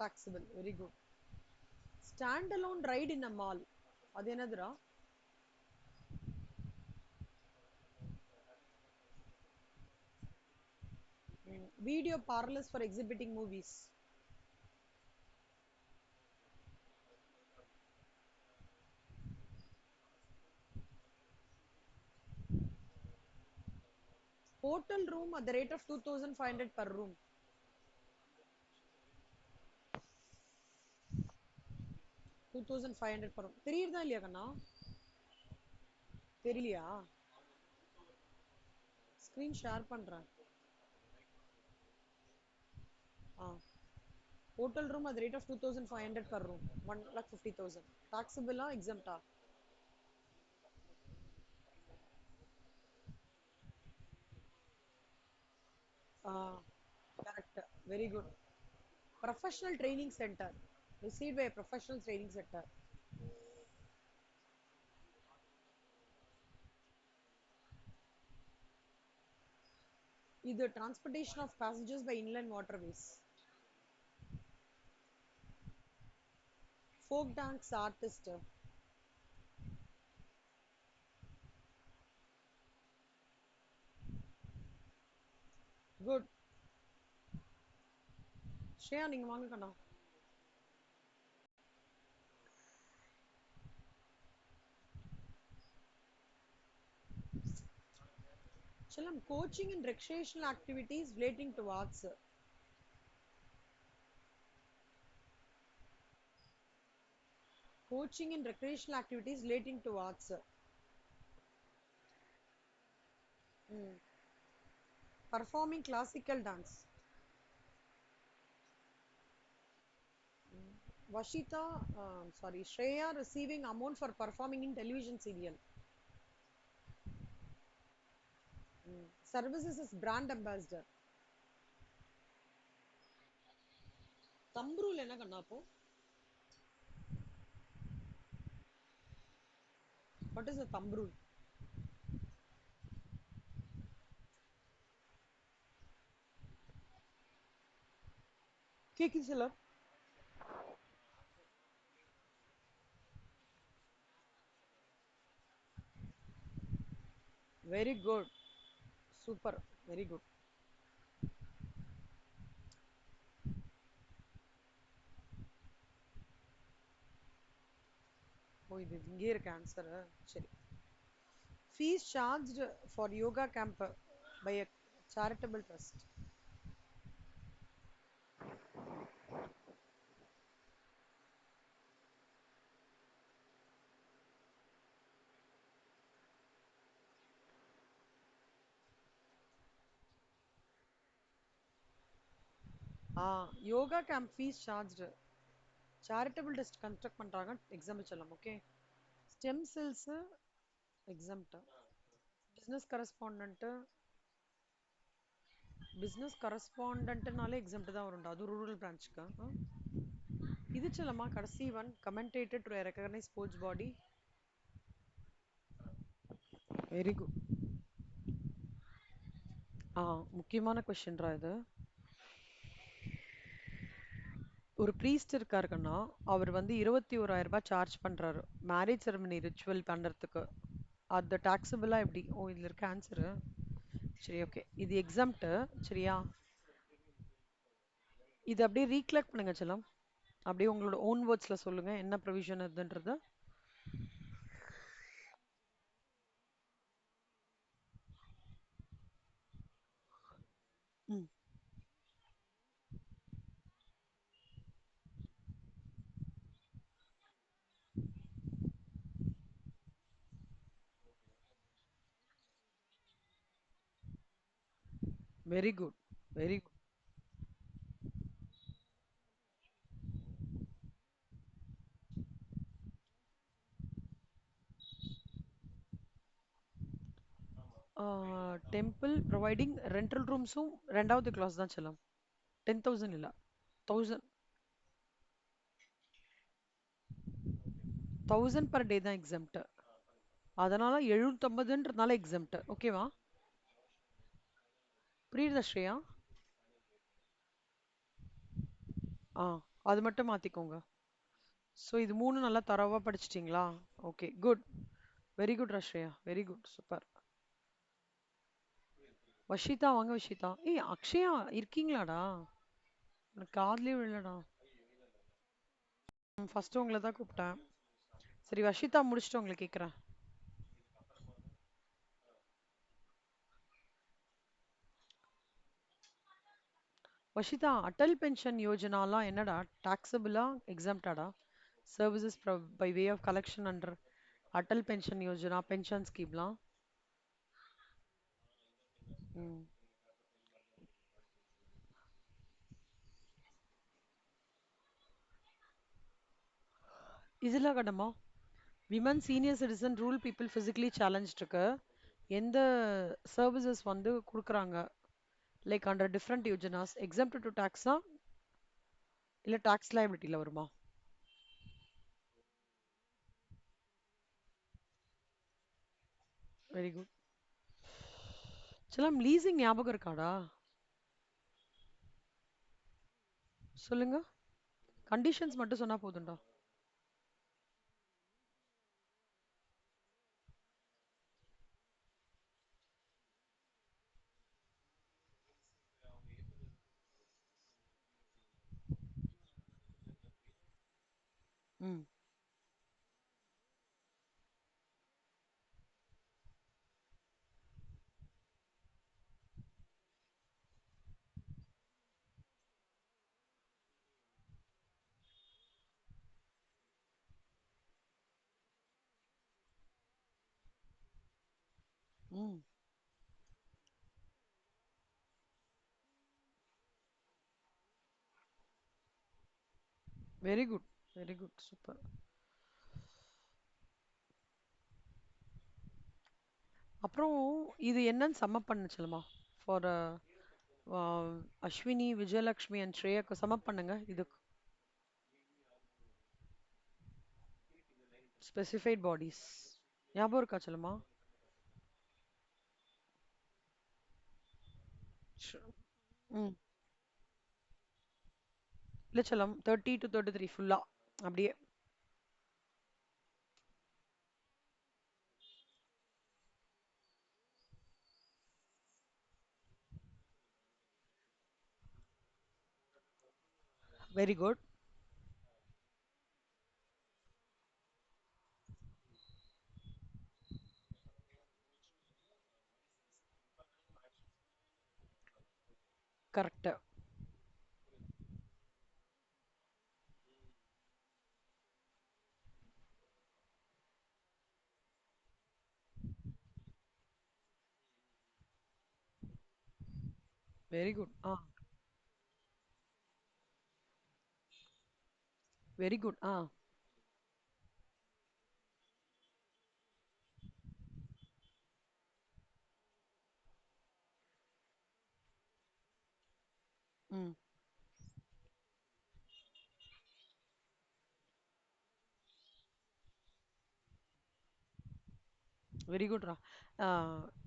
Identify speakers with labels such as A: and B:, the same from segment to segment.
A: taxable. Very good. Standalone ride in a mall. அது என்னதுடா? Video parlors for exhibiting movies. Hotel room at the rate of 2,500 per room. 2,500 per room. தெரியுதா இல்லையா கண்ணா? தெரியலையா? Screen share பண்றேன். Hotel room at the rate of 2,500 per room. 1,50,000. Taxable or exempt? Correct. Very good. Professional training center. Received by a professional training center. Either transportation of passengers by inland waterways. Folk dance artist. Good. Shreya நீங்க வாங்க கண்ணா. Chalam, coaching and recreational activities relating to arts. Coaching and recreational activities relating to arts. Performing classical dance. Vashita, sorry, Shreya receiving amount for performing in television serial. Services as brand ambassador. Thumb rule என்ன கண்ணா அப்போ? What is the thumb rule? கேக்குது சில. Very good. Super. Very good. ஓ இது இங்கே இருக்கு answer. சரி. Fees charged for yoga camp by a charitable trust. Yoga camp fees charged charitable trust construct பண்றாங்க example சொல்லலாம். Okay. Stem cells exempt. Business கரஸ்பாண்டன்ட்னாலே exempt தான் வரும்டா, அது ரூரல் பிரான்ச்சுக்கு. இது சொல்லமா கடைசி one commentated to recognise sports body. Very good. முக்கியமான கொஸ்டின்ரா இது. ஒரு ப்ரீஸ்ட் இருக்காருன்னா அவர் வந்து 21,000 ரூபாய் சார்ஜ் பண்றாரு மேரேஜ் செரமனி ரிச்சுவல் பண்றதுக்கு. அது டாக்ஸபிளா எப்படி? ஓ இதுல இருக்க ஆன்சரு. சரி ஓகே, இது எக்ஸாம்ட். சரியா, இது அப்படியே ரீகலெக்ட் பண்ணுங்க செல்லம். அப்படியே உங்களோட ஓன் வேர்ட்ஸ்ல சொல்லுங்க என்ன ப்ரொவிஷன் இதுன்றது. Very good. Very good. Temple providing rental ரூம்ஸும் ரெண்டாவது கிளாஸ் தான் செல்லம். 10,000 இல்ல, 1,000. 1,000 பர் டே தான் எக்ஸாம்ட். அதனால 750ன்றதுனால எக்ஸாம்ட். ஓகேவா? புரியுதா ஸ்ரேயா? ஆ அது மட்டும் மாத்திக்கோங்க. ஸோ இது 3 நல்லா தரோவா படிச்சிட்டீங்களா? Okay, good. வெரி குட் ரஷ்யா, வெரி குட், சூப்பர். வஷிதா வாங்க வஷிதா. ஏய் அக்ஷயா இருக்கீங்களாடா? எனக்கு காதுலயே விழலடா. ஃபர்ஸ்ட் உங்களை தான் கூப்பிட்டேன். சரி வஷிதா முடிச்சுட்டு உங்களை கேட்குறேன். வஷிதா, அடல் பென்ஷன் யோஜனாலாம் என்னடா? டாக்ஸபிளா எக்ஸாம்டாடா? Services by way of collection under Atal pension Yojana pension ஸ்கீம்லாம். ம். இதில் கடமா women senior citizen rule people physically challenge இருக்கு. எந்த சர்வீசஸ் வந்து கொடுக்குறாங்க லைக் அண்டர் டிஃப்ரெண்ட் யோஜனாஸ் எக்ஸாம்ட் டு டாக்ஸா இல்லை டாக்ஸ் லைபிலிட்டியில் வருமா? Very good. சிலம் லீசிங் ஞாபகம் இருக்காடா? சொல்லுங்க. கண்டிஷன்ஸ் மட்டும் சொன்னா போதும்டா. ம். ம். Very good, very good, super. அப்புறம் இது என்னன்னு சம்மப் பண்ண சொல்லுமா? ஃபார் அஸ்வினி விஜயலக்ஷ்மி அண்ட் ஸ்ரேயாக்கு சம்மப் பண்ணுங்க இது. ஸ்பெசிஃபைட் பாடிஸ் ஞாபகம் இருக்கா சொல்லுமா? ம். இல்லை செல்லம் 30 to 33 ஃபுல்லா அப்படியே. Very good. Correct. Very good. ஆ. Very good. ஆ. ம். வெரி குட்ரா.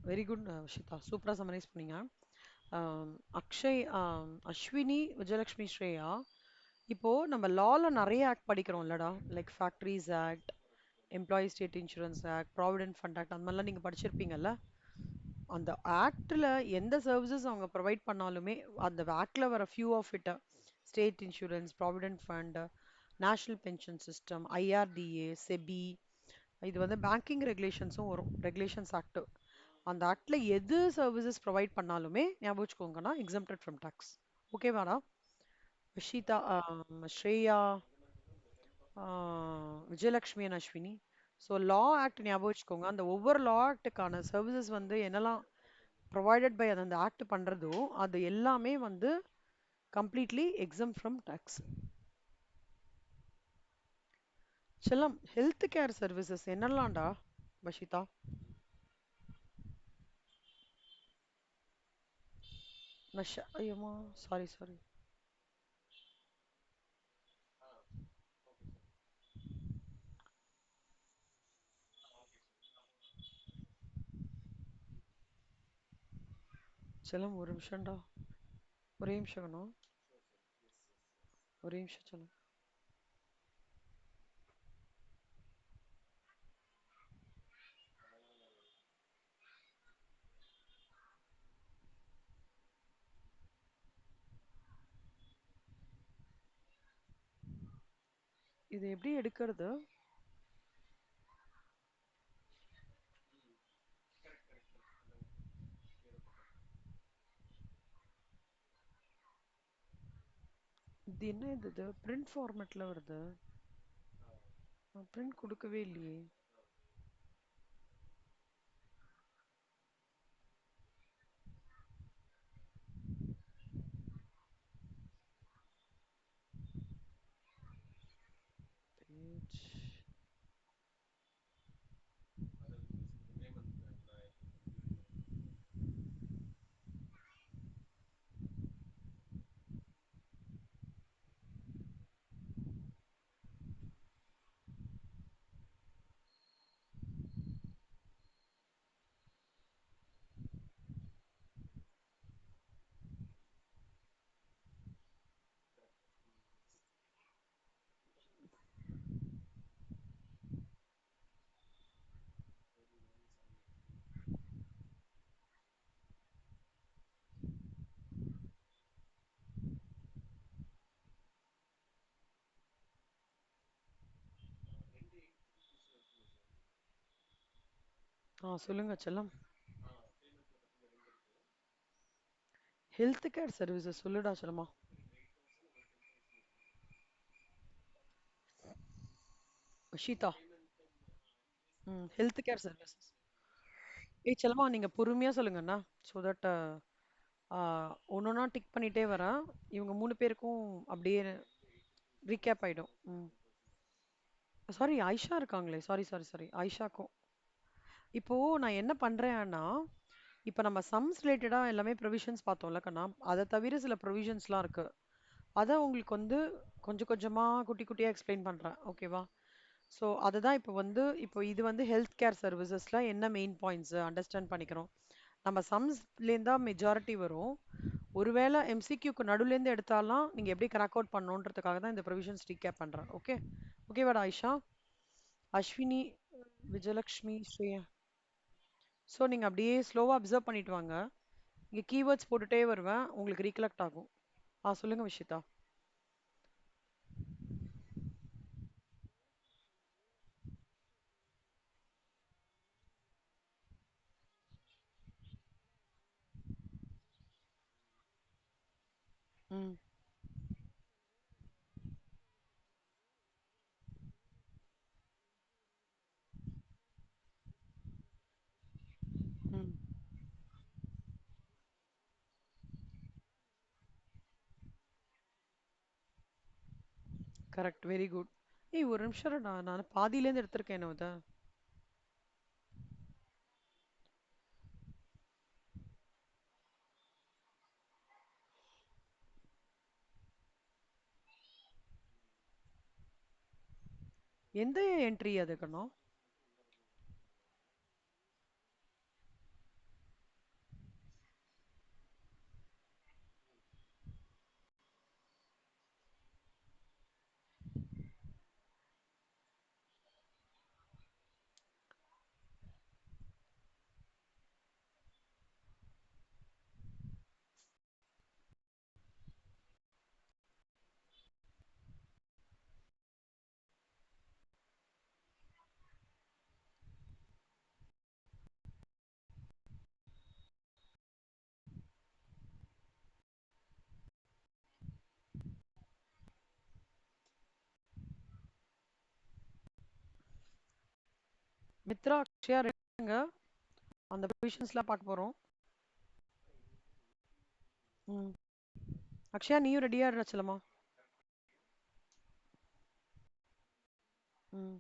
A: வெரி குட் விஷிதா, சூப்பராக சம்மரைஸ் பண்ணீங்க. அக்ஷய், அஸ்வினி விஜயலக்ஷ்மி ஸ்ரேயா, இப்போ நம்ம லால நிறைய ஆக்ட் படிக்கிறோம் இல்லடா? Like factories act, employee state insurance act, provident fund act, அந்த மாதிரிலாம் நீங்கள் படிச்சிருப்பீங்கல்ல? அந்த ஆக்டில் எந்த சர்வீசஸ் அவங்க ப்ரொவைட் பண்ணாலுமே அந்த ஆக்டில் வர few of it, state insurance, provident fund, national pension system, IRDA, SEBI, இது வந்து பேங்கிங் ரெகுலேஷன்ஸும் வரும், ரெகுலேஷன்ஸ் ஆக்ட். அந்த ஆக்டில் எது சர்வீசஸ் ப்ரொவைட் பண்ணாலுமே ஞாபகம் வச்சுக்கோங்கன்னா எக்ஸம்டட் ஃப்ரம் டேக்ஸ். ஓகேவாடா? Vishita, Shreya, Vijayalakshmi and Ashwini. So law act ஞாபகம் வச்சுக்கோங்க. அந்த ஒவ்வொரு லா ஆக்டுக்கான சர்வீசஸ் வந்து என்னெல்லாம் ப்ரொவைடட் பை அந்த ஆக்ட் பண்ணுறதோ அது எல்லாமே வந்து கம்ப்ளீட்லி எக்ஸம் ஃப்ரம் டேக்ஸ். செல்லம், ஹெல்த் கேர் சர்வீசஸ் என்னெல்லாம்டா பஷிதா? நஷா, ஐயோமா, சாரி சாரி. செல்லம் ஒரு நிமிஷம்டா, ஒரே நிமிஷம் வேணும். ஒரே நிமிஷம் சொல்லுங்க. இது எப்படி எடுக்கிறது? இது என்ன இது பிரிண்ட் ஃபார்மேட்ல வருது. நான் பிரிண்ட் கொடுக்கவே இல்லையே. பேஜ். சொல்லுங்க செல்லம். ஹெல்த் கேர் சர்வீசஸ் சொல்லுடா செல்லமா. ஷீதா. Health care services. ஏய் செல்லமா, நீங்க பொறுமையா சொல்லுங்கண்ணா. ஸோ தட் ஒன்னொன்னா டிக் பண்ணிட்டே வரேன். இவங்க 3 பேருக்கும் அப்படியே ரீகேப் ஆயிடும். சாரி, ஆயிஷா இருக்காங்களே. சாரி சாரி சாரி, ஆயிஷாக்கும். இப்போ நான் என்ன பண்றேன்னா, இப்போ நம்ம சம்ஸ் ரிலேட்டடா எல்லாமே ப்ரொவிஷன்ஸ் பார்த்தோம்ல கண்ணா. அதை தவிர சில ப்ரொவிஷன்ஸ்லாம் இருக்கு. அதை உங்களுக்கு வந்து கொஞ்சம் கொஞ்சமா குட்டி குட்டியா எக்ஸ்பிளைன் பண்றேன். ஓகேவா? ஸோ அதுதான் இப்போ இது வந்து ஹெல்த் கேர் சர்வீசஸ்ல என்ன மெயின் பாயிண்ட்ஸ் அண்டர்ஸ்டாண்ட் பண்ணிக்கிறோம். நம்ம சம்ஸ்லேருந்து தான் மெஜாரிட்டி வரும். ஒருவேளை எம்சிக்யூக்கு நடுவுலேருந்து எடுத்தாலாம் நீங்கள் எப்படி கிராக் அவுட் பண்ணணுன்றதுக்காக தான் இந்த ப்ரொவிஷன்ஸ் ரீகேப் பண்ணுறேன். ஓகே? ஓகேவாடா ஆயிஷா? அஸ்வினி, விஜயலக்ஷ்மி, ஸ்ரேயா. ஸோ நீங்கள் அப்படியே ஸ்லோவாக அப்சர்வ் பண்ணிட்டு வாங்க. இங்கே கீவேர்ட்ஸ் போட்டுட்டே வருவேன், உங்களுக்கு ரீகலெக்ட் ஆகும். சொல்லுங்க விஷிதா. ம். ம். Correct, very good. ஏய் ஒரு நிமிஷம் நான் பாதியிலேருந்து எடுத்திருக்கேன் இதை. எந்த என்ட்ரி அது கண்ணா? மித்ரா, அக்ஷயா ரெண்டுங்க. அந்த ப்ரொவிஷன்ஸ்லாம் பார்க்க போகிறோம். ம். அக்ஷயா நீயும் ரெடியா இருச்சலமா? ம்.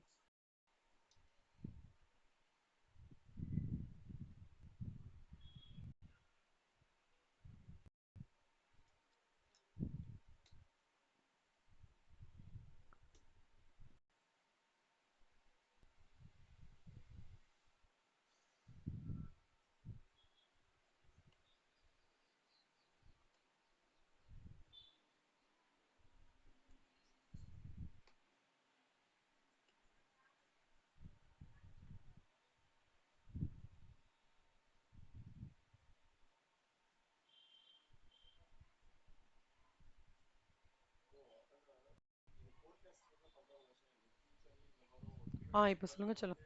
A: இப்ப சொல்லுங்க சொல்லுங்க.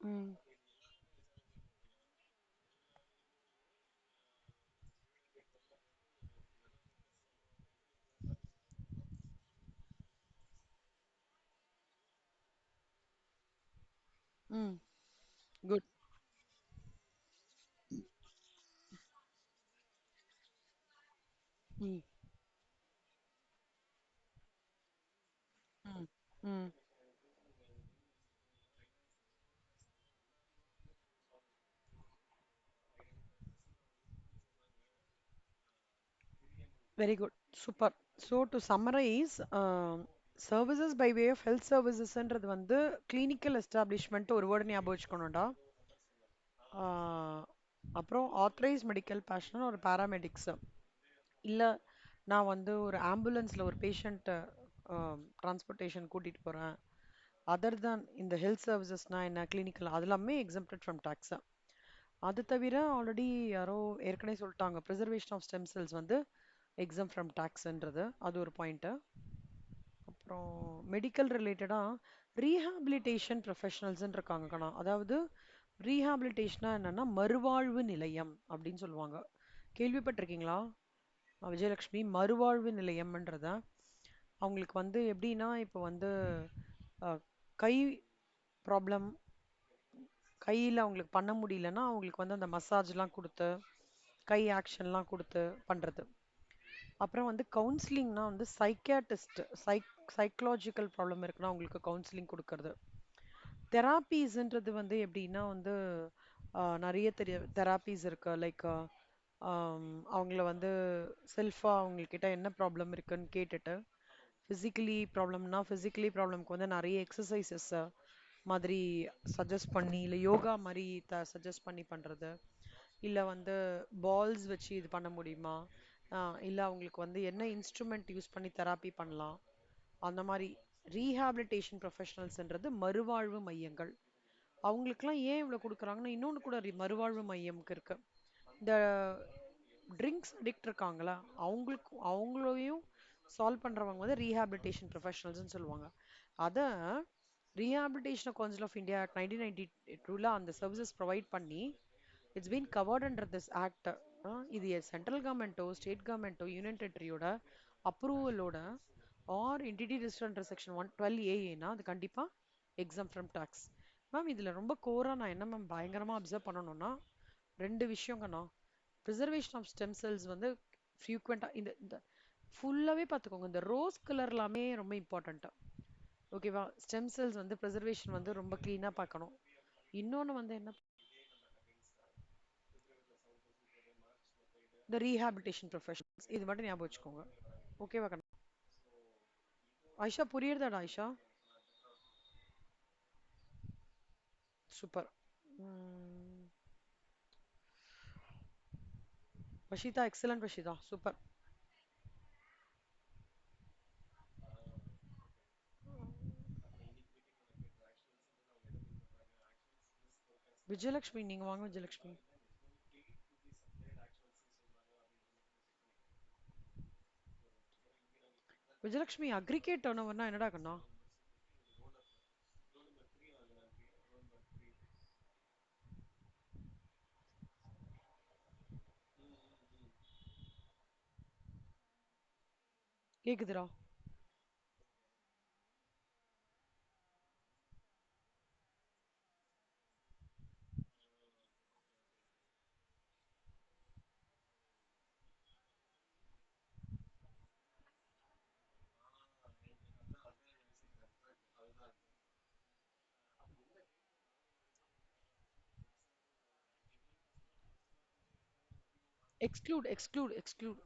A: ம். ம். குட். ம். ம். ம். Very good. Super. So to summarize, services by way of health servicesன்றது வந்து clinical establishment ஒரு வேர்டு ஞாபகம் வச்சுக்கணும்டா. ஆஹ் அப்புறம் authorized medical personnel ஒரு paramedics. இல்ல நான் வந்து ஒரு ஆம்புலன்ஸ்ல ஒரு பேஷண்ட்டை டிரான்ஸ்போர்ட்டேஷன் கூட்டிட்டு போறேன். அதர் தான் இந்த ஹெல்த் சர்வீசஸ்னா என்ன கிளினிக்கல் அது எல்லாமே எக்ஸம்ப்டட் ஃப்ரம் டாக்ஸ். அது தவிர ஆல்ரெடி யாரோ ஏற்கனவே சொல்லிட்டாங்க ப்ரிசர்வேஷன் ஆஃப் ஸ்டெம் செல்ஸ் வந்து எக்ஸம் ஃப்ரம் டாக்ஸ்ன்றது அது ஒரு பாயிண்ட்டு. அப்புறம் மெடிக்கல் ரிலேட்டடாக ரீஹாபிலிட்டேஷன் ப்ரொஃபஷனல்ஸ்ன்னு இருக்காங்க கண்ணா. அதாவது ரீஹாபிலிட்டேஷனா என்னன்னா மறுவாழ்வு நிலையம் அப்படின்னு சொல்லுவாங்க. கேள்விப்பட்டிருக்கீங்களா விஜயலட்சுமி? மறுவாழ்வு நிலையம்ன்றத அவங்களுக்கு வந்து எப்படின்னா இப்போ வந்து அஹ், கை ப்ராப்ளம், கையில் அவங்களுக்கு பண்ண முடியலன்னா அவங்களுக்கு வந்து அந்த மசாஜ்லாம் கொடுத்து கை ஆக்ஷன்லாம் கொடுத்து பண்ணுறது. அப்புறம் வந்து கவுன்சிலிங்னா வந்து சைக்காட்டிஸ்ட் சைக்கலாஜிக்கல் ப்ராப்ளம் இருக்குன்னா அவங்களுக்கு கவுன்சிலிங் கொடுக்கறது. தெராப்பீஸ்ன்றது வந்து எப்படின்னா வந்து நிறைய தெராப்பீஸ் இருக்கு. லைக் அவங்கள வந்து செல்ஃபாக அவங்கக்கிட்ட என்ன ப்ராப்ளம் இருக்குன்னு கேட்டுட்டு ஃபிசிக்கலி ப்ராப்ளம்க்கு வந்து நிறைய எக்ஸசைசஸ் மாதிரி சஜஸ்ட் பண்ணி இல்லை யோகா மாதிரி சஜஸ்ட் பண்ணி பண்ணுறது. இல்லை வந்து பால்ஸ் வச்சு இது பண்ண முடியுமா, இல்லை அவங்களுக்கு வந்து என்ன இன்ஸ்ட்ருமெண்ட் யூஸ் பண்ணி தெராப்பி பண்ணலாம், அந்த மாதிரி ரீஹாபிலிட்டேஷன் ப்ரொஃபஷனல்ஸ்ன்றது மறுவாழ்வு மையங்கள். அவங்களுக்குலாம் ஏன் இவ்வளோ கொடுக்குறாங்கன்னா இன்னொன்று கூட மறுவாழ்வு மையம்க்கு இருக்கு. இந்த ட்ரிங்க்ஸ் அடிக்ட் இருக்காங்களா அவங்களையும் சால்வ் பண்ணுறவங்க வந்து ரீஹாபிலிட்டேஷன் ப்ரொஃபஷனல்ஸ்னு சொல்லுவாங்க. அதை ரீஹாபிலிட்டேஷன் கவுன்சில் ஆஃப் இந்தியா 1992 அந்த சர்வீசஸ் ப்ரொவைட் பண்ணி it's been covered under this act. இது சென்ட்ரல் கவர்மெண்ட்டோ ஸ்டேட் கவர்மெண்ட்டோ யூனியன் டெரிட்டரியோட அப்ரூவலோட or entity register under section 112 ஏன்னா அது கண்டிப்பாக எக்ஸாம் ஃப்ரம் டாக்ஸ். மேம் இதில் ரொம்ப கோராக நான் என்ன மேம் பயங்கரமாக அப்சர்வ் பண்ணணும்னா ரெண்டு விஷயங்கண்ணா. ப்ரிசர்வேஷன் ஆஃப் ஸ்டெம் செல்ஸ் வந்து ஃப்ரீக்வெண்ட்டாக இந்த இந்த ஃபுல்லாகவே பார்த்துக்கோங்க. இந்த ரோஸ் கலர் எல்லாமே ரொம்ப இம்பார்ட்டண்ட்டாக. ஓகேவா? ஸ்டெம் செல்ஸ் வந்து ப்ரிசர்வேஷன் வந்து ரொம்ப க்ளீனாக பார்க்கணும். இன்னொன்று வந்து என்ன, இந்த ரீஹாபிலிட்டேஷன் ப்ரொஃபஷனல்ஸ் இது மட்டும் ஞாபகம் வச்சுக்கோங்க. ஓகேவா கண்ணா? ஆயிஷா புரியுறதாடா Ayesha? Super. Vashita excellent Vashita, super. Vijayalakshmi நீங்கள் வாங்க விஜயலட்சுமி. விஜயலட்சுமி அக்ரிகேட் டர்ன் ஓவர்னா என்னடா கண்ணா? கேக்குதுடா. Exclude exclude exclude.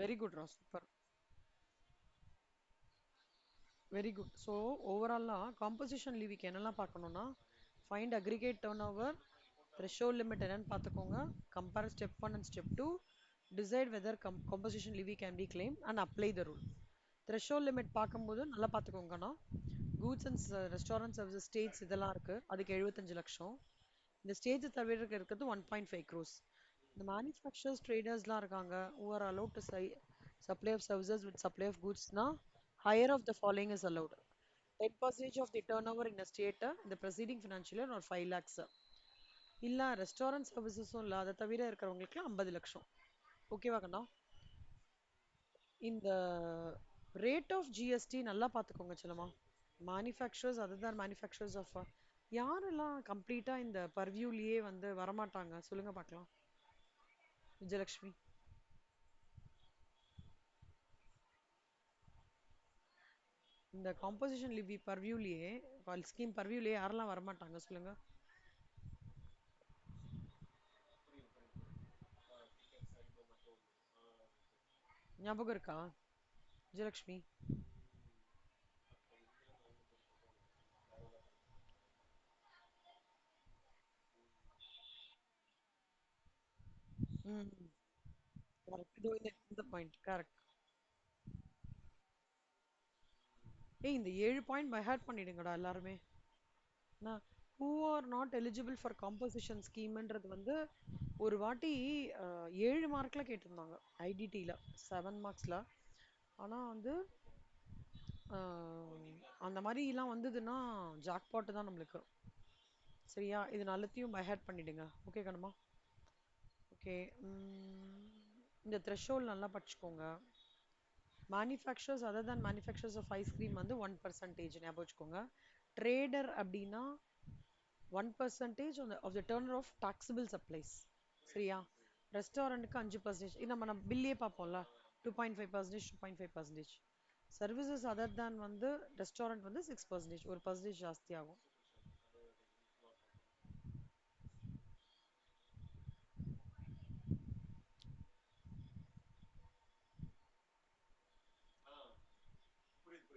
A: Very good ரா, சூப்பர். Very good. ஸோ ஓவராலாக காம்போசிஷன் லீவிக்கு என்னெல்லாம் பார்க்கணும்னா, find aggregate turnover, threshold limit என்னன்னு பார்த்துக்கோங்க, compare step one and step two, decide whether composition levy can be claimed and apply the rule. Threshold limit பார்க்கும்போது நல்லா பார்த்துக்கோங்கண்ணா, goods and restaurant services states இதெல்லாம் இருக்குது, அதுக்கு 75 லட்சம். இந்த ஸ்டேஜ் தவிர இருக்கிறது 1.5 crores. இந்த மேனுஃபேக்சரர்ஸ் ட்ரேடர்ஸ்லாம் இருக்காங்க, who are allowed to supply of services with supply of goodsனா, higher of the following is allowed: 10% of the turnover in a state in the preceding financial year or 5 lakhs. இல்லை restaurant சர்வீசஸும் இல்லை, அதை தவிர இருக்கிறவங்களுக்கு 50 லட்சம். ஓகேவா கண்ணா? இந்த rate of GST நல்லா பார்த்துக்கோங்க செல்லமா. Manufacturers other than manufacturers of, யாரெல்லாம் கம்ப்ளீட்டாக இந்த பர்வியூலேயே வந்து வரமாட்டாங்க சொல்லுங்க பார்க்கலாம். விஜயலக்ஷ்மி. இந்த காம்போசிஷன் லிவி பர்வியூலேயே, ஸ்கீம் பர்வியூலேயே யாரெல்லாம் வரமாட்டாங்க சொல்லுங்க. ஞாபகம் இருக்கா விஜயலக்ஷ்மி? ம், கரெக்ட். இதோ இந்த பாயிண்ட் கரெக்ட். ஏய், இந்த 7 பாயிண்ட் பை ஹார்ட் பண்ணிடுங்கடா எல்லாருமே. Who are not eligible for composition ஸ்கீம்ன்றது வந்து ஒரு வாட்டி 7 மார்க்கில் கேட்டிருந்தாங்க ஐடிடியில், 7 மார்க்ஸில். ஆனால் வந்து அந்த மாதிரிலாம் வந்ததுன்னா ஜாக்பாட்டு தான் நம்மளுக்கு. சரியா? இது நல்லத்தையும் பை ஹார்ட் பண்ணிடுங்க. ஓகே கண்ணம்மா? ஓகே. இந்த த்ரெஷோல்ட் நல்லா படிச்சுக்கோங்க. Manufacturers other than manufacturers of ice cream வந்து 1% ஞாபகம் வச்சுக்கோங்க. ட்ரேடர் அப்படின்னா 1% of the turnover of taxable supplies. சரியா? ரெஸ்டாரண்ட்டுக்கு 5%. இது நம்ம பில்லே பார்ப்போம்ல, 2.5%, 2.5%. சர்வீசஸ் அதர் தேன் வந்து ரெஸ்டாரண்ட் வந்து 6%, 1% ஜாஸ்தி ஆகும்.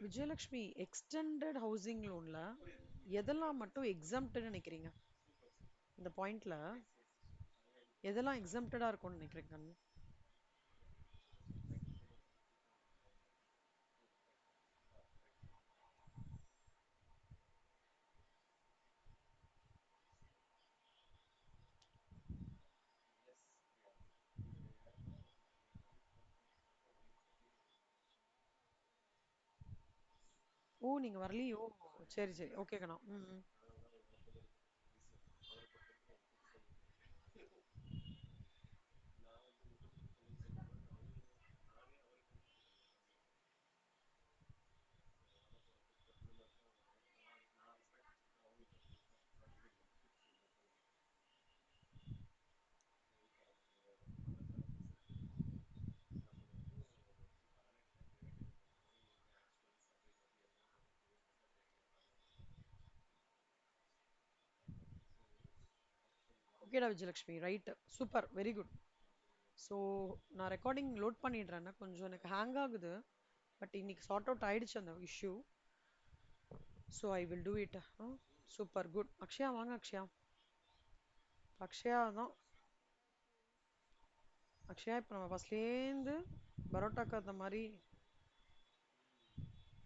A: விஜயலக்ஷ்மி, எக்ஸ்டெண்டட் ஹவுசிங் லோன்ல எதெல்லாம் மட்டும் எக்ஸம்ப்ட்னு நினைக்கிறீங்க? இந்த பாயிண்ட்ல எதெல்லாம் எக்ஸம்ப்டடா இருக்கும்னு நினைக்கிறீங்க? ஓ, நீங்க வரலையோ? சரி சரி, ஓகே கண்ணா. ம். ஓகேடா Vijayalakshmi, right, super, very good. So நான் ரெக்கார்டிங் லோட் பண்ணிடுறேன்னா கொஞ்சம் எனக்கு ஹேங் ஆகுது, பட் இன்னைக்கு சார்ட் அவுட் ஆயிடுச்சு அந்த issue. So I will do it. Super good. Akshaya வாங்க அக்ஷயா. அக்ஷயா தான். அக்ஷயா, இப்போ நம்ம ஃபஸ்ட்லேருந்து பரோட்டாக்கு அந்த மாதிரி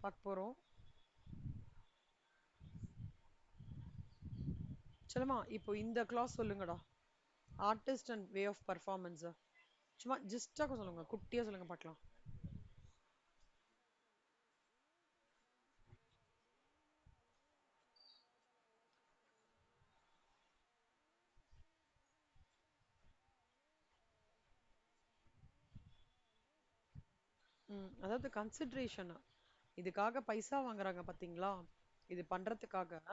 A: பார்க்க போகிறோம். சொல்லுமா, இப்போ இந்த கிளாஸ் சொல்லுங்கடா. Artist and way of performance. சும்மா ஜஸ்டாக சொல்லுங்க, குட்டியாக சொல்லுங்க பார்க்கலாம். அதாவது கன்சிட்ரேஷன், இதுக்காக பைசா வாங்குறாங்க பார்த்தீங்களா? இது பண்ணுறதுக்காக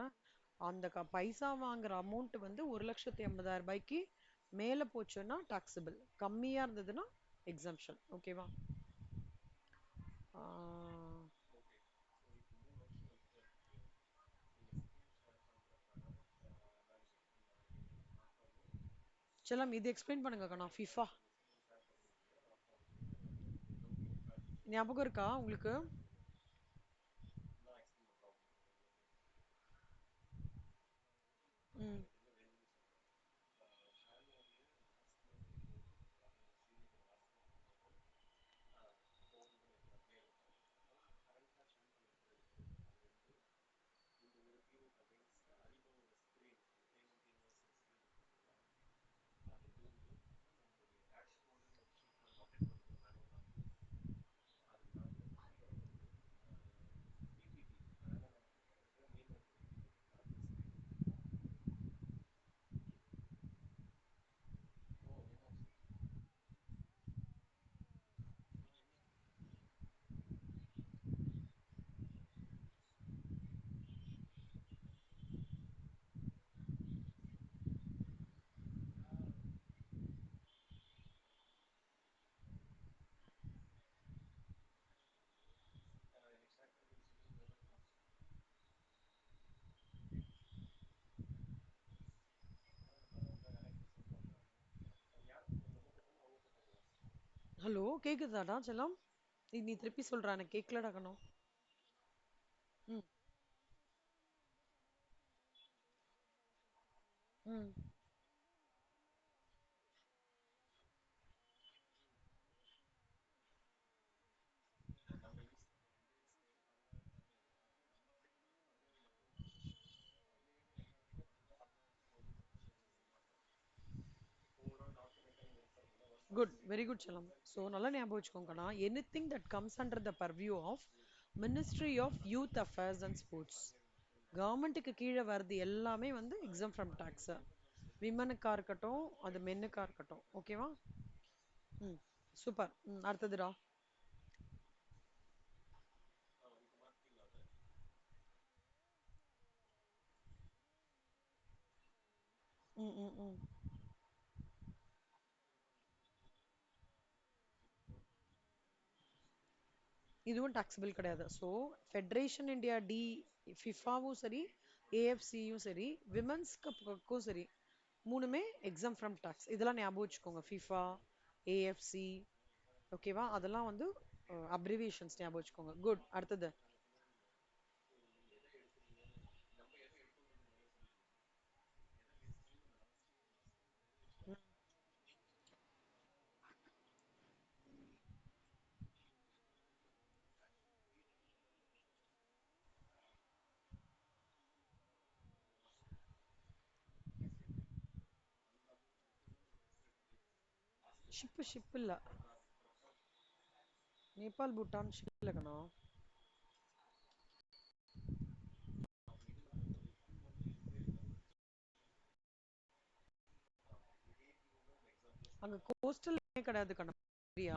A: அந்த பைசா வாங்குற அமௌண்ட் வந்து 1,80,000 ரூபாய்க்கு மேலே போச்சுன்னா டாக்ஸபிள், கம்மியாக இருந்ததுன்னா எக்ஸம்ஷன். ஓகேவா? செல்லம், இது எக்ஸ்பிளைன் பண்ணுங்க கண்ணா. ஃபிஃபா ஞாபகம் இருக்கா உங்களுக்கு? ம். ஹலோ, கேக்குதாடா செல்லம்? நீ திருப்பி சொல்றா, எனக்கு கேட்கலடா கண்ணு. ம். ம். குட், வெரி குட் செல்லம். ஸோ நல்லா ஞாபகம் வச்சுக்கோங்கண்ணா, anything that comes under the purview of ministry of youth affairs and sports, கவர்மெண்ட்டுக்கு கீழே வர்றது எல்லாமே வந்து எக்ஸாம் ஃப்ரம் டேக்ஸ். விமனுக்கா இருக்கட்டும், அது மென்னுக்கா இருக்கட்டும். ஓகேவா? ம். சூப்பர். ம். அடுத்ததுடா. ம். ம். ம். இதுவும் டாக்ஸபிள் கிடையாது. ஸோ ஃபெடரேஷன் இந்தியா டி, ஃபிஃபாவும் சரி, ஏஎஃப்சியும் சரி, விமென்ஸ் கப்புக்கும் சரி, மூணுமே எக்ஸாம் ஃப்ரம் டாக்ஸ். இதெல்லாம் ஞாபகம் வச்சுக்கோங்க. ஃபிஃபா, ஏஎஃப்சி, ஓகேவா? அதெல்லாம் வந்து அப்ரிவியேஷன்ஸ் ஞாபகம் வச்சுக்கோங்க. குட். அடுத்தது. ஷிப் இல்ல. நேபாள் பூட்டான் ஷிப் இல்ல கண்ணா. அங்க கோஸ்டல் கிடையாது கண்ணா. சரியா?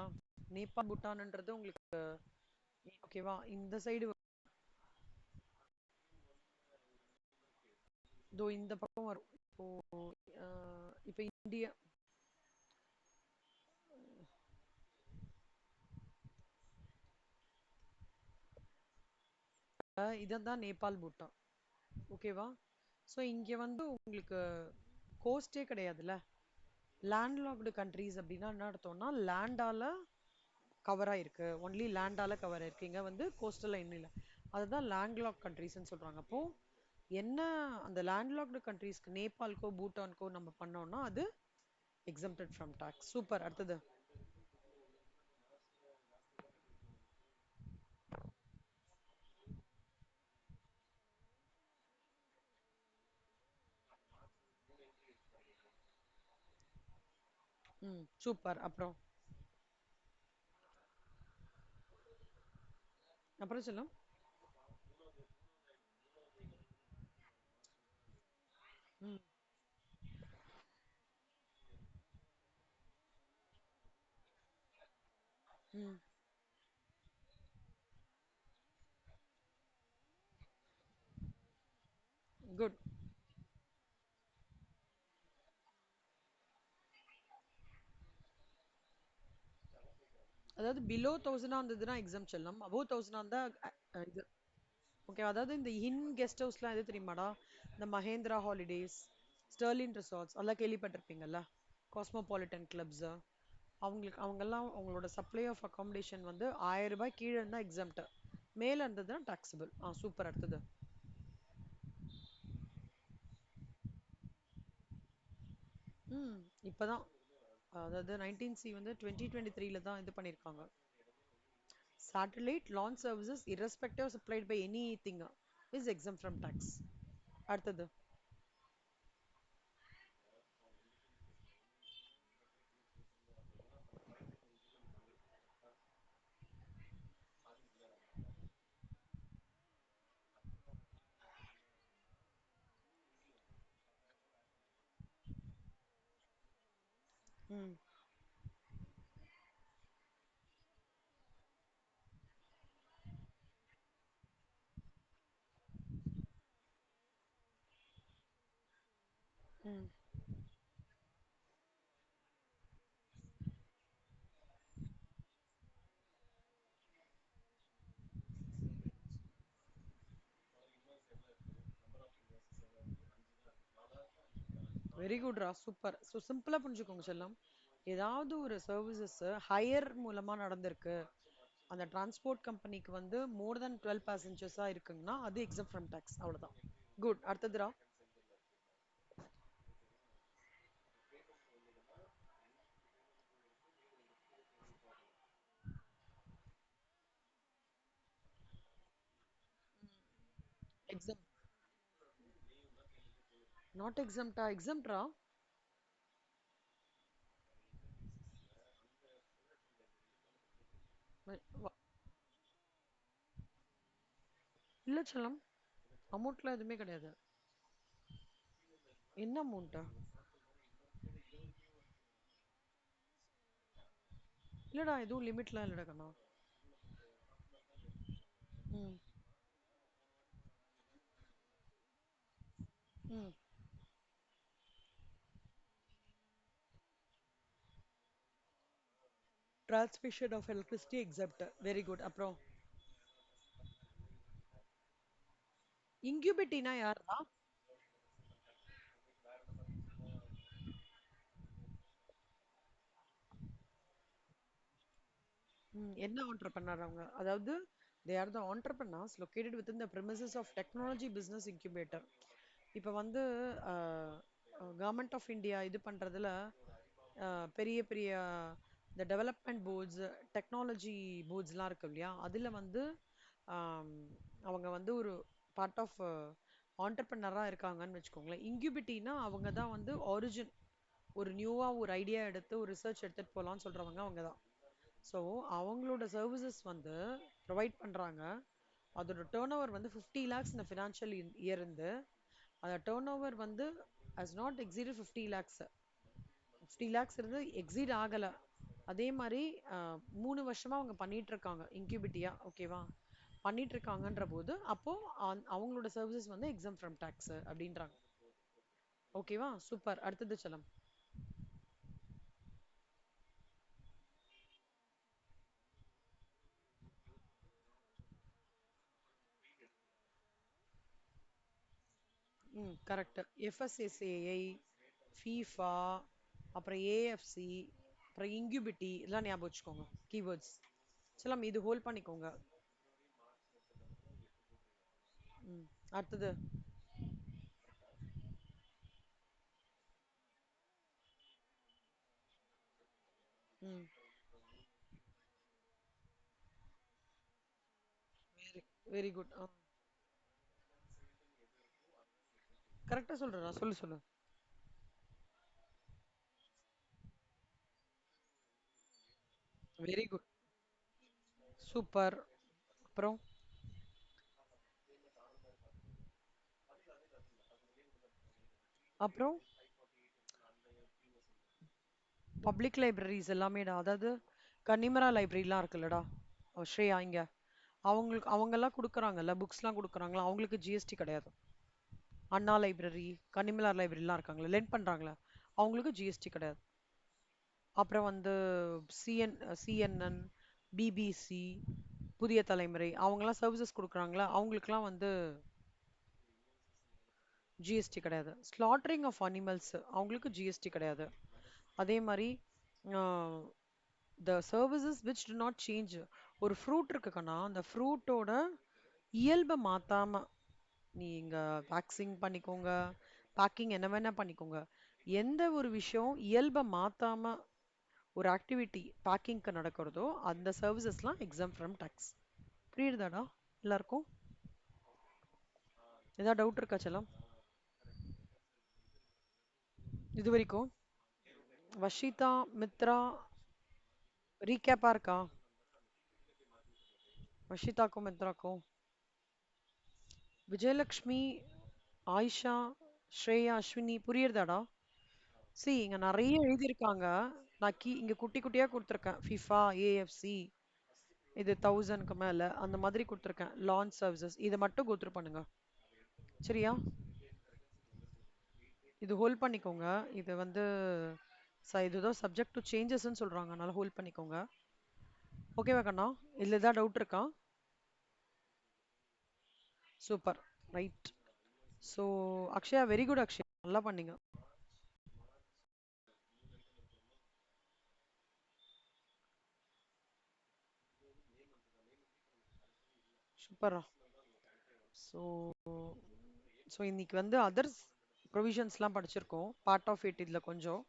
A: நேபாள் பூட்டான்ன்றது உங்களுக்கு ஓகேவா? இந்த சைடு இதோ இந்த பக்கம் வரும். இப்போ இப்போ இந்தியா, இதான் நேபாள் பூட்டான். ஓகேவா? ஸோ இங்க வந்து உங்களுக்கு கோஸ்டே கிடையாதுல்ல. லேண்ட்லாக்டு கண்ட்ரீஸ் அப்படின்னா என்ன அர்த்தம்னா, லேண்டால கவர் ஆயிருக்கு, ஒன்லி லேண்டால கவர் ஆயிருக்கு. இங்க வந்து கோஸ்டல் லைன் இல்லை. அதுதான் லேண்ட்லாக் கண்ட்ரீஸ்ன்னு சொல்றாங்க. அப்போ என்ன, அந்த லேண்ட்லாக்டு கண்ட்ரீஸ்க்கு நேபாளுக்கோ பூட்டானுக்கோ நம்ம பண்ணோம்னா அது எக்ஸம்டட் ஃப்ரம் டாக்ஸ். சூப்பர். அடுத்தது. ம். சூப்பர். அப்புறம் அப்புறம் சொல்லும். ம். ம். குட். அதாவது பிலோ 1000 இருந்ததுன்னா எக்ஸாம் செல்லம், அபோவ் 1000 இருந்தா இது. ஓகே, அதாவது இந்த இன் கெஸ்ட் ஹவுஸ்லாம் எது தெரியுமாடா? இந்த மகேந்திரா ஹாலிடேஸ், ஸ்டெர்லின் ரிசார்ட்ஸ் எல்லாம் கேள்விப்பட்டிருப்பீங்கல்ல? காஸ்மோபாலிட்டன் கிளப்ஸ், அவங்களுக்கு அவங்கெல்லாம் அவங்களோட சப்ளை ஆஃப் அகாமடேஷன் வந்து 1000 ரூபாய் கீழே இருந்தால் எக்ஸாம்ட், மேலே இருந்ததுன்னா டாக்ஸபிள். சூப்பர். அடுத்தது. ம் இப்போதான், அதாவது 19C வந்து 2023 தான் இது பண்ணியிருக்காங்க. Satellite launch services irrespective supplied by anything is exempt from tax. அடுத்தது. ம் ம் வெரி குட்ரா, சூப்பர். ஸோ சிம்பிளாக புரிஞ்சுக்கோங்க செல்லம். ஏதாவது ஒரு சர்வீசஸ் ஹையர் மூலமா நடந்திருக்கு, அந்த டிரான்ஸ்போர்ட் கம்பெனிக்கு வந்து மோர் தென் 12 பேசஞ்சர்ஸாக இருக்குங்கன்னா அது எக்ஸப்ட் ஃப்ரம் டேக்ஸ், அவ்வளோதான். குட். அடுத்ததுடா. எக்ஸாம். நாட் எக்ஸம்டா? எக்ஸம்ட்ரா. இல்லை செல்லம், அமௌண்ட்லாம் எதுவுமே கிடையாது. என்ன அமௌண்ட்டா? இல்லைடா, எதுவும் லிமிட்லாம் இல்லைடா கண்ணா. ம் ம் transmission of electricity except. Very good. அப்புறம் இன்க்யூபிட்டினா யாருடா? என்ன ஆண்டர்பனர் அவங்க? அதாவது they are the entrepreneurs located within the premises of technology business incubator. இப்போ வந்து கவர்மெண்ட் ஆஃப் இந்தியா இது பண்ணுறதுல பெரிய பெரிய இந்த டெவலப்மெண்ட் போர்ட்ஸ், டெக்னாலஜி போர்ட்ஸ்லாம் இருக்கு இல்லையா, அதில் வந்து ஆம், அவங்க வந்து ஒரு பார்ட் ஆஃப் ஆண்டர்பனராக இருக்காங்கன்னு வச்சுக்கோங்களேன். இன்க்யூபிட்டினா அவங்க தான் வந்து ஆரிஜின், ஒரு நியூவாக ஒரு ஐடியா எடுத்து ஒரு ரிசர்ச் எடுத்துகிட்டு போகலான்னு சொல்கிறவங்க அவங்க தான். ஸோ அவங்களோட சர்வீசஸ் வந்து ப்ரொவைட் பண்ணுறாங்க. அதோட டேர்ன் ஓவர் வந்து 50 lakhs இந்த ஃபினான்ஷியல் இயர் இருந்து, அந்த டேர்ன் ஓவர் வந்து has not exceeded 50 lakhs. 50 lakhs இருந்து எக்ஸீட் ஆகலை. அதே மாதிரி 3 வருஷமா அவங்க பண்ணிட்டு இருக்காங்க இன்க்யூபிட்டியா, ஓகேவா? பண்ணிட்டு இருக்காங்கன்ற போது அப்போ அவங்களோட சர்வீசஸ் வந்து எக்ஸாம் ஃப்ரம் டேக்ஸ் அப்படின்றாங்க. ஓகேவா? சூப்பர். அடுத்தது செல்லம். கரெக்ட். எஃப்எஸ்எஸ்ஏஐ, ஃபீஃபா, அப்புறம் ஏஎஃப்சி, அப்புறம் இன்க்யூபிட்டி, இதெல்லாம் ஞாபகம் வச்சுக்கோங்க கீவேர்ட்ஸ். செல்லம் இது ஹோல்ட் பண்ணிக்கோங்க. ம் அடுத்தது. ம் வெரி வெரி குட். கரெக்டாக சொல்கிறேன், சொல்லு சொல்லு. Very good. சூப்பர். அப்புறம் அப்புறம் பப்ளிக் லைப்ரரிஸ் எல்லாமேடா, அதாவது கன்னிமரா லைப்ரரிலாம் இருக்குல்லடா, ஸ்ரேயா இங்கே, அவங்களுக்கு அவங்கெல்லாம் கொடுக்குறாங்கல்ல, புக்ஸ்லாம் கொடுக்குறாங்களா, அவங்களுக்கு ஜிஎஸ்டி கிடையாது. அண்ணா லைப்ரரி, கன்னிமலா லைப்ரரிலாம் இருக்காங்களே, லென்ட் பண்ணுறாங்களே, அவங்களுக்கு ஜிஎஸ்டி கிடையாது. அப்புறம் வந்து சிஎன்என், பிபிசி, புதிய தலைமுறை, அவங்கெல்லாம் சர்வீசஸ் கொடுக்குறாங்களா, அவங்களுக்குலாம் வந்து ஜிஎஸ்டி கிடையாது. ஸ்லாட்டரிங் ஆஃப் அனிமல்ஸ் அவங்களுக்கு ஜிஎஸ்டி கிடையாது. அதே மாதிரி the services which to not change. ஒரு ஃப்ரூட் இருக்குக்கண்ணா, அந்த ஃப்ரூட்டோட இயல்பை மாத்தாம நீங்க வேக்சிங் பண்ணிக்கோங்க, பேக்கிங் என்ன வேணா பண்ணிக்கோங்க. எந்த ஒரு விஷயம் இயல்பை மாத்தாம ஒரு ஆக்டிவிட்டி பேக்கிங்க்கு நடக்கிறதோ அந்த சர்வீசஸ்லாம் எக்ஸாம் ஃப்ரம் டேக்ஸ். புரியுதாடா எல்லாருக்கும்? ஏதாவது டவுட் இருக்கா செல்லம் இது வரைக்கும்? வஷிதா, மித்ரா, ரீகேப்பா இருக்கா? வஷிதாக்கும் மித்ராக்கும். விஜயலக்ஷ்மி, ஆயிஷா, ஸ்ரேயா, அஸ்வினி புரியுறதாடா? சி இங்க நிறைய எழுதியிருக்காங்க. நான் இங்க குட்டி குட்டியா கொடுத்துருக்கேன். ஃபிஃபா, ஏஎஃப்சி, இது 1000க்கு மேல அந்த மாதிரி கொடுத்துருக்கேன். லான்ச் சர்வீசஸ் இதை மட்டும் கோத்ரூ பண்ணுங்க. சரியா? இது ஹோல்ட் பண்ணிக்கோங்க. இது வந்து இதுதான் சப்ஜெக்ட் டு சேஞ்சஸ்ன்னு சொல்றாங்க, அதனால ஹோல்ட் பண்ணிக்கோங்க. ஓகேவா கண்ணா? இதுல ஏதாவது டவுட் இருக்கா? Super. Right. So Akshaya, very good Akshaya, நல்லா பண்ணீங்க. சூப்பரா. ஸோ ஸோ இன்னைக்கு வந்து அதர்ஸ் ப்ரொவிஷன்ஸ்லாம் படிச்சிருக்கோம். பார்ட் ஆஃப் இட் இதில் கொஞ்சம்.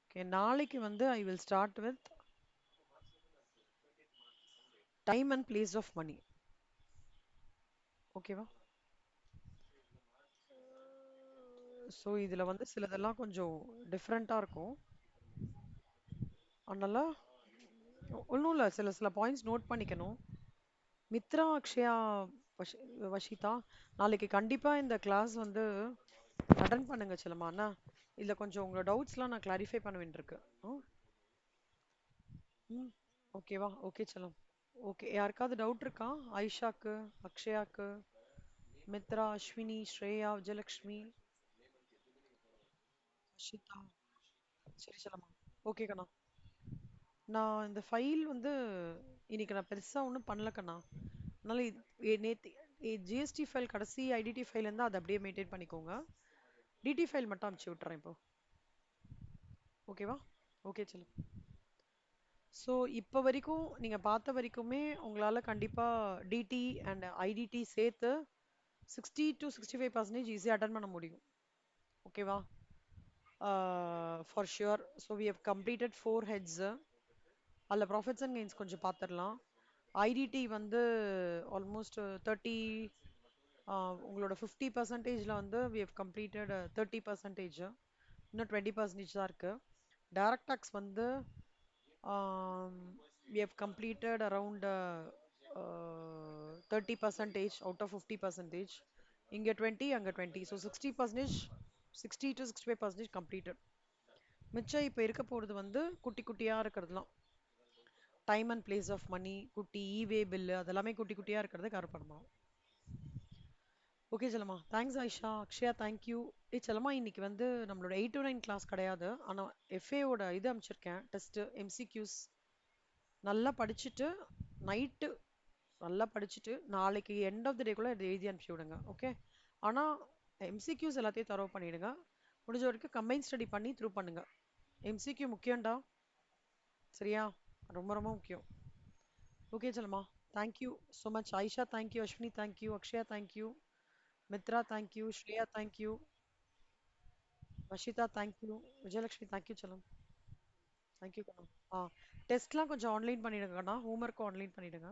A: ஓகே, நாளைக்கு வந்து I will start with time and place of money. ஓகேவா? ஸோ இதில் வந்து சிலதெல்லாம் கொஞ்சம் டிஃப்ரெண்ட்டாக இருக்கும். அதனால ஒன்றும் இல்லை, சில சில பாயிண்ட்ஸ் நோட் பண்ணிக்கணும். மித்ரா, அக்ஷயா, வஷ் வஷிதா, நாளைக்கு கண்டிப்பாக இந்த கிளாஸ் வந்து அட்டன் பண்ணுங்க செல்லம்மா. அண்ணா இதில் கொஞ்சம் உங்களோட டவுட்ஸ்லாம் நான் கிளாரிஃபை பண்ண வேண்டியிருக்கு. ம். ம். ஓகேவா? ஓகே செல்லம். ஓகே, யாருக்காவது டவுட் இருக்கா? ஐஷாக்கு, அக்ஷயாக்கு, மித்ரா, அஸ்வினி, ஸ்ரேயா, விஜயலக்ஷ்மி, அஷிதா. சரி செல்லம்மா. ஓகே கண்ணா. நான் இந்த ஃபைல் வந்து இன்னைக்கு நான் பெருசாக ஒன்றும் பண்ணல கண்ணா. அதனால நேற்று ஜிஎஸ்டி ஃபைல் கடைசி ஐடிடி ஃபைல் இருந்தால் அதை அப்படியே மெயின்டைன் பண்ணிக்கோங்க. டிடி ஃபைல் மட்டும் அனுப்பிச்சி விட்றேன் இப்போ. ஓகேவா? ஓகே செல்லம். ஸோ இப்போ வரைக்கும் நீங்கள் பார்த்த வரைக்குமே உங்களால் கண்டிப்பாக டிடி அண்ட் ஐடிடி சேர்த்து 60 to 65% ஈஸியாக அட்டன் பண்ண முடியும். ஓகேவா? For sure. So we have completed 4 heads. அதில் ப்ராஃபிட்ஸ் அண்ட் கெயின்ஸ் கொஞ்சம் பார்த்துடலாம். ஐடிடி வந்து ஆல்மோஸ்ட் 30, உங்களோட 50%ல வந்து வி ஹவ் கம்ப்ளீட்டட் 30%. இன்னும் 20% தான் இருக்கு. டைரக்ட் டாக்ஸ் வந்து we have completed around 30% out of 50%. இங்க 20, அங்க 20. So 60%, 60 to 65% completed. மிச்சம் இப்போ இருக்க போகிறது வந்து குட்டி குட்டியாக இருக்கிறதுலாம் time and place of money, குட்டி இவே பில்லு, அதெல்லாமே குட்டி குட்டியாக இருக்கிறத கவர் பண்ணலாம். ஓகே செல்லம்மா. தேங்க்ஸ் ஆயிஷா. அக்ஷயா, தேங்க்யூ. செல்லம்மா, இன்னைக்கு வந்து நம்மளோட 8 to 9 கிளாஸ் கிடையாது. ஆனால் எஃப்ஏவோட இது அமைச்சிருக்கேன், டெஸ்ட்டு, எம்சிக்யூஸ். நல்லா படிச்சுட்டு நைட்டு நல்லா படிச்சுட்டு நாளைக்கு எண்ட் ஆஃப் த டேக்குள்ளே இதை எழுதி அனுப்பிச்சி விடுங்க. ஓகே? ஆனால் எம்சிக்யூஸ் எல்லாத்தையும் தரவு பண்ணிவிடுங்க. முடிஞ்ச வரைக்கும் கம்பைன் ஸ்டடி பண்ணி த்ரூ பண்ணுங்க. எம்சிக்யூ முக்கியம்டா. சரியா? ரொம்ப ரொம்ப முக்கியம். ஓகே செல்லம்மா. Thank you so much. Ayesha thank you, Ashwini thank you, Akshaya thank you, Mitra thank you, Shreya thank you, Vashita thank you, Vijayalakshmi thank you செல்லம். தேங்க்யூ கண்ணா. ஆ, டெஸ்ட்லாம் கொஞ்சம் ஆன்லைன் பண்ணிடுங்க கண்ணா. ஹோம்ஒர்க்கும் ஆன்லைன் பண்ணிடுங்க.